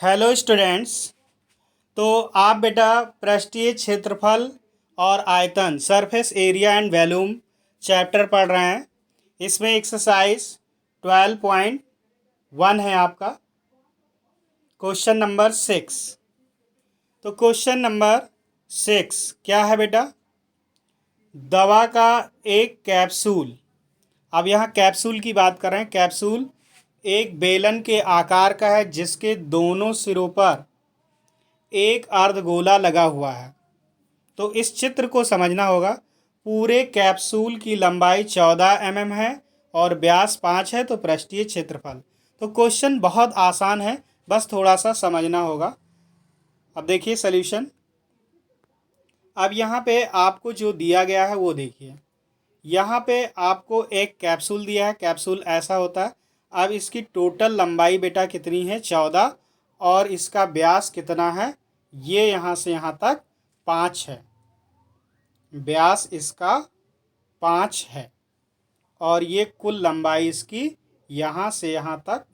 Hello students. तो आप बेटा पृष्ठीय क्षेत्रफल और आयतन surface area and volume chapter पढ़ रहे हैं। इसमें एक्सरसाइज 12.1 है आपका क्वेश्चन नंबर 6। तो क्वेश्चन नंबर 6 क्या है बेटा? दवा का एक कैप्सूल। अब यहाँ कैप्सूल की बात कर रहे हैं। कैप्सूल एक बेलन के आकार का है जिसके दोनों सिरों पर एक अर्धगोला लगा हुआ है। तो इस चित्र को समझना होगा। पूरे कैप्सूल की लंबाई 14 mm है और व्यास 5 है। तो पृष्ठीय क्षेत्रफल। तो क्वेश्चन बहुत आसान है, बस थोड़ा सा समझना होगा। अब देखिए सॉल्यूशन। अब यहाँ पे आपको जो दिया गया है वो देखिए। यहाँ पे आपको एक कैप्सूल दिया है। कैप्सूल ऐसा होता है। अब इसकी टोटल लंबाई बेटा कितनी है? 14। और इसका व्यास कितना है? ये यहाँ से यहाँ तक 5 है। व्यास इसका 5 है और ये कुल लंबाई इसकी यहाँ से यहाँ तक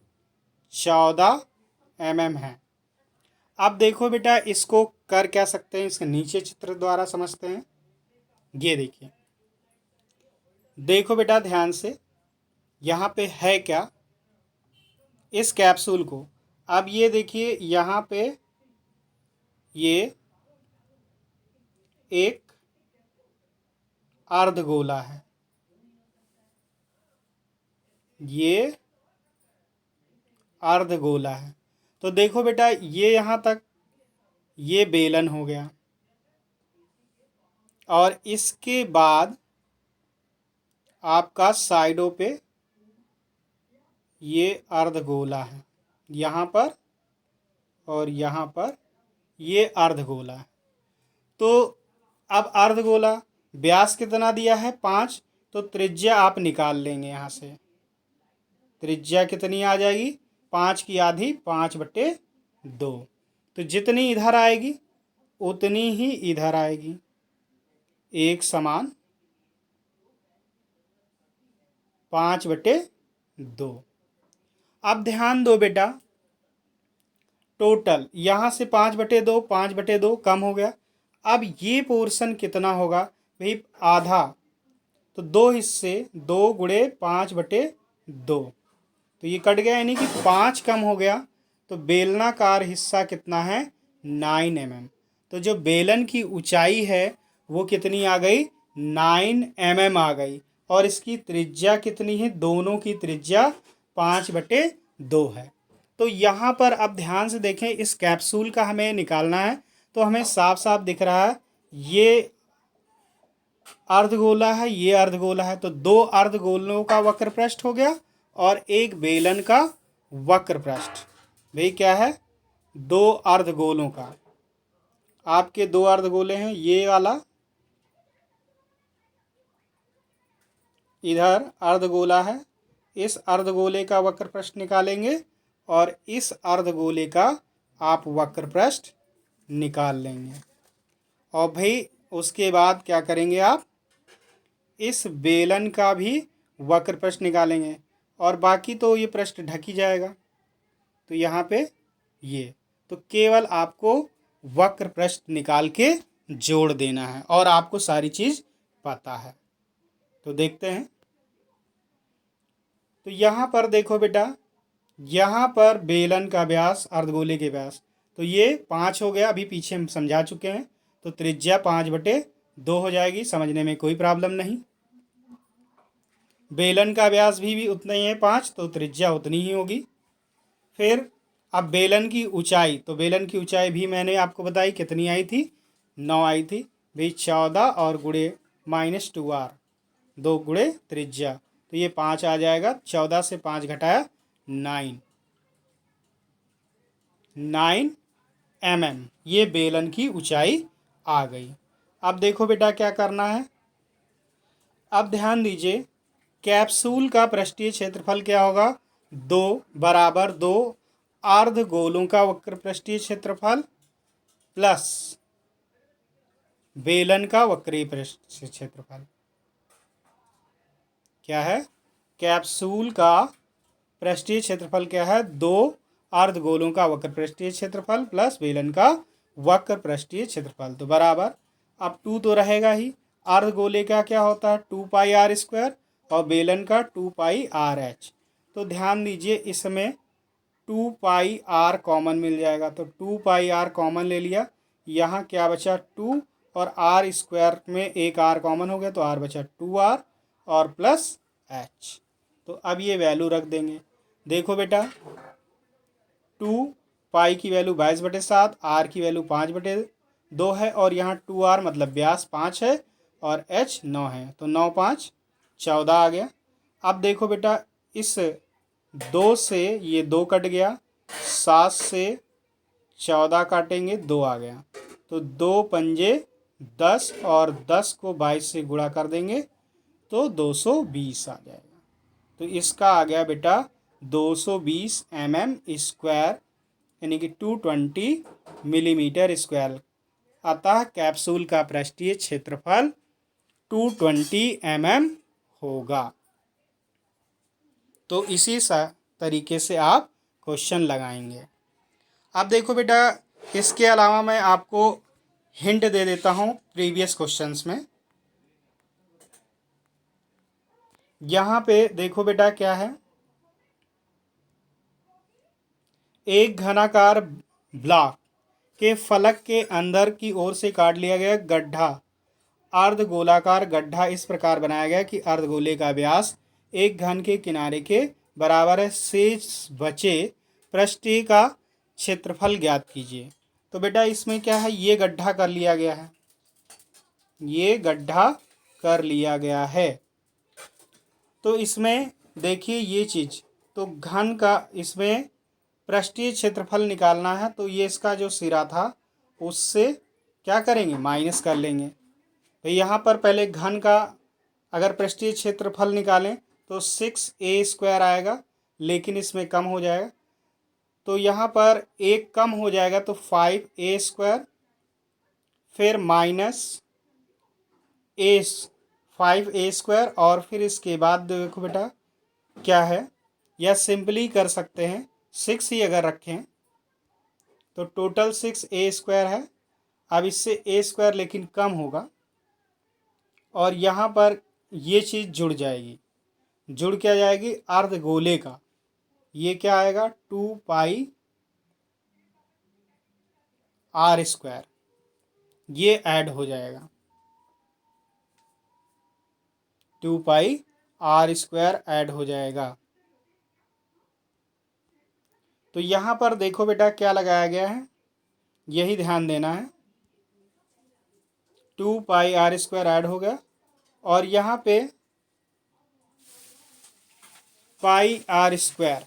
14 mm है। अब देखो बेटा, इसको कर क्या सकते हैं, इसके नीचे चित्र द्वारा समझते हैं। ये देखिए, देखो बेटा ध्यान से, यहाँ पे है क्या? इस कैप्सूल को अब ये देखिए, यहाँ पे ये एक अर्धगोला है। ये अर्धगोला है। तो देखो बेटा, ये यहाँ तक ये बेलन हो गया और इसके बाद आपका साइडों पे ये अर्धगोला है। यहाँ पर और यहाँ पर ये अर्धगोला है। तो अब अर्धगोला व्यास कितना दिया है? 5। तो त्रिज्या आप निकाल लेंगे। यहाँ से त्रिज्या कितनी आ जाएगी? 5 की आधी 5/2। तो जितनी इधर आएगी उतनी ही इधर आएगी, एक समान 5/2। अब ध्यान दो बेटा, टोटल यहाँ से 5/2 5/2 कम हो गया। अब ये पोर्शन कितना होगा भाई? आधा। तो 2 हिस्से, 2 गुणे 5/2। तो ये कट गया, यानी कि 5 कम हो गया। तो बेलनाकार हिस्सा कितना है? 9 mm। तो जो बेलन की ऊंचाई है वो कितनी आ गई? 9 mm आ गई। और इसकी त्रिज्या कितनी है? दोनों की त्रिज्या 5/2 है। तो यहाँ पर अब ध्यान से देखें, इस कैप्सूल का हमें निकालना है। तो हमें साफ साफ दिख रहा है ये अर्धगोला है, ये अर्धगोला है। तो 2 अर्धगोलों का वक्र पृष्ठ हो गया और एक बेलन का वक्र पृष्ठ। भाई क्या है? 2 अर्धगोलों का। आपके 2 अर्धगोले हैं, ये वाला इधर अर्धगोला है। इस अर्धगोले का वक्र पृष्ठ निकालेंगे और इस अर्धगोले का आप वक्र पृष्ठ निकाल लेंगे। और भाई उसके बाद क्या करेंगे आप? इस बेलन का भी वक्र पृष्ठ निकालेंगे और बाकी तो ये पृष्ठ ढक ही जाएगा। तो यहाँ पे ये तो केवल आपको वक्र पृष्ठ निकाल के जोड़ देना है और आपको सारी चीज़ पता है। तो देखते हैं। तो यहाँ पर देखो बेटा, यहाँ पर बेलन का व्यास अर्धगोले के व्यास, तो ये 5 हो गया। अभी पीछे हम समझा चुके हैं। तो त्रिज्या 5/2 हो जाएगी, समझने में कोई प्रॉब्लम नहीं। बेलन का व्यास भी उतना ही है 5, तो त्रिज्या उतनी ही होगी। फिर अब बेलन की ऊंचाई, तो बेलन की ऊंचाई भी मैंने आपको बताई कितनी आई थी? 9 आई थी भाई। 14 और गुणे -2r, 2 गुणे त्रिज्या, तो ये 5 आ जाएगा। 14 से 5 घटाया 9 mm। ये बेलन की ऊंचाई आ गई। अब देखो बेटा क्या करना है। अब ध्यान दीजिए, कैप्सूल का पृष्ठीय क्षेत्रफल क्या होगा? 2 बराबर 2 अर्धगोलों का वक्र पृष्ठीय क्षेत्रफल प्लस बेलन का वक्रीय पृष्ठीय क्षेत्रफल। क्या है? कैप्सूल का पृष्ठीय क्षेत्रफल क्या है? 2 अर्धगोलों का वक्र पृष्ठीय क्षेत्रफल प्लस बेलन का वक्र पृष्ठीय क्षेत्रफल, तो बराबर। अब 2 तो रहेगा ही, अर्धगोले का क्या होता है 2πr² और बेलन का 2πrh। तो ध्यान दीजिए इसमें 2πr कॉमन मिल जाएगा, तो 2πr कॉमन ले लिया, यहाँ क्या बचा 2 और r² में एक r कॉमन हो गया तो r बचा 2r और प्लस h। तो अब ये वैल्यू रख देंगे। देखो बेटा 2 की वैल्यू 22/7, r की वैल्यू 5/2 है और यहाँ 2r मतलब व्यास 5 है और h 9 है, तो 9 5 14 आ गया। अब देखो बेटा इस 2 से ये 2 कट गया, 7 से 14 काटेंगे 2 आ गया, तो 2 पंजे 10 और 10 को 22 से गुणा कर देंगे तो 220 आ जाएगा। तो इसका आ गया बेटा 220 mm², यानी कि 220 mm²। अतः कैप्सूल का पृष्ठीय क्षेत्रफल 220 mm होगा। तो इसी तरीके से आप क्वेश्चन लगाएंगे। अब देखो बेटा इसके अलावा मैं आपको हिंट दे देता हूँ प्रीवियस क्वेश्चंस में। यहाँ पे देखो बेटा क्या है, एक घनाकार ब्लॉक के फलक के अंदर की ओर से काट लिया गया गड्ढा, अर्धगोलाकार गड्ढा इस प्रकार बनाया गया कि अर्धगोले का व्यास एक घन के किनारे के बराबर है, शेष बचे पृष्ठीय का क्षेत्रफल ज्ञात कीजिए। तो बेटा इसमें क्या है, ये गड्ढा कर लिया गया है, ये गड्ढा कर लिया गया है। तो इसमें देखिए ये चीज़, तो घन का इसमें पृष्ठीय क्षेत्रफल निकालना है, तो ये इसका जो सिरा था उससे क्या करेंगे माइनस कर लेंगे। तो यहाँ पर पहले घन का अगर पृष्ठीय क्षेत्रफल निकालें तो 6a² आएगा, लेकिन इसमें कम हो जाएगा, तो यहाँ पर एक कम हो जाएगा तो 5a², फिर माइनस 5a² और फिर इसके बाद देखो बेटा क्या है, या सिंपली कर सकते हैं 6 ही अगर रखें तो टोटल 6a² है। अब इससे a² लेकिन कम होगा और यहाँ पर ये चीज़ जुड़ जाएगी, जुड़ क्या जाएगी अर्धगोले का, ये क्या आएगा 2πr², ये ऐड हो जाएगा, 2πr² ऐड हो जाएगा। तो यहाँ पर देखो बेटा क्या लगाया गया है, यही ध्यान देना है, 2πr² ऐड हो गया और यहाँ पे πr²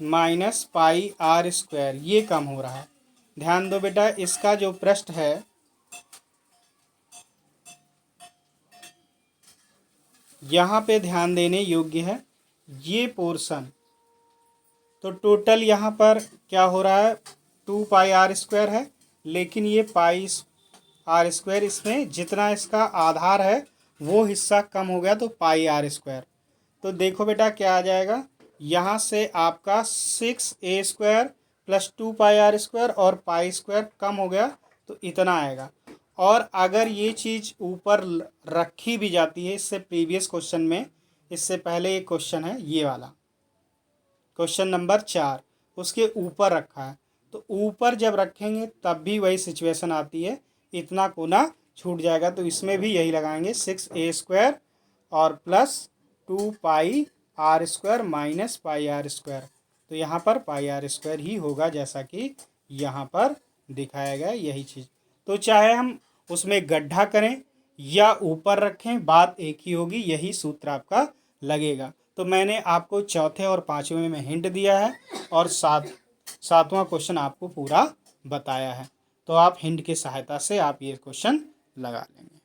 माइनस πr², ये कम हो रहा है। ध्यान दो बेटा इसका जो पृष्ठ है यहाँ पे ध्यान देने योग्य है, ये पोर्शन, तो टोटल यहाँ पर क्या हो रहा है 2πr² है, लेकिन ये πr² इसमें जितना इसका आधार है वो हिस्सा कम हो गया तो πr²। तो देखो बेटा क्या आ जाएगा, यहाँ से आपका 6a² प्लस 2πr² और π² कम हो गया तो इतना आएगा। और अगर ये चीज़ ऊपर रखी भी जाती है, इससे प्रीवियस क्वेश्चन में, इससे पहले एक क्वेश्चन है ये वाला क्वेश्चन नंबर 4, उसके ऊपर रखा है, तो ऊपर जब रखेंगे तब भी वही सिचुएशन आती है, इतना कोना छूट जाएगा, तो इसमें भी यही लगाएंगे 6a² और प्लस 2πr² माइनस πr², तो यहाँ पर πr² ही होगा जैसा कि यहाँ पर दिखाया गया यही चीज़। तो चाहे हम उसमें गड्ढा करें या ऊपर रखें बात एक ही होगी, यही सूत्र आपका लगेगा। तो मैंने आपको चौथे और पाँचवें में हिंट दिया है और सातवां क्वेश्चन आपको पूरा बताया है, तो आप हिंट की सहायता से आप ये क्वेश्चन लगा लेंगे।